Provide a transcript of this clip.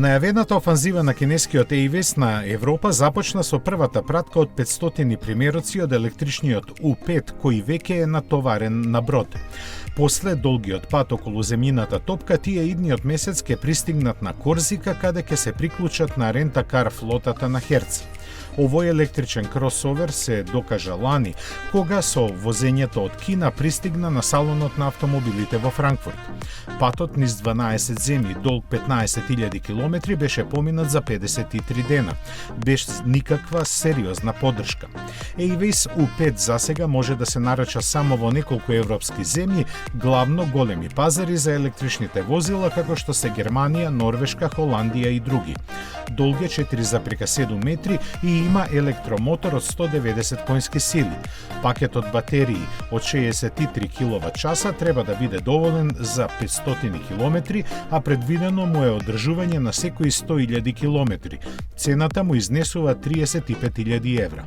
Најавената офанзива на кинескиот Avis на Европа започна со првата пратка од 500 примероци од електричниот U5, кој веќе е натоварен на брод. После долгиот пат околу земјината топка, тие идниот месец ќе пристигнат на Корзика, каде ќе се приклучат на рентакар флотата на Херц. Овој електричен кросовер се докажа лани, кога со возењето од Кина пристигна на салонот на автомобилите во Франкфурт. Патот низ 12 земји, долг 15.000 километри, беше поминат за 53 дена, без никаква сериозна поддршка. Avis U5 засега може да се нарача само во неколку европски земји, главно големи пазари за електричните возила, како што се Германија, Норвешка, Холандија и други. Долг е 4,7 метри и има електромотор од 190 конски сили. Пакетот батерии од 63 киловат-часа треба да биде доволен за 500 километри, а предвидено му е одржување на секои 100.000 километри. Цената му изнесува 35.000 евра.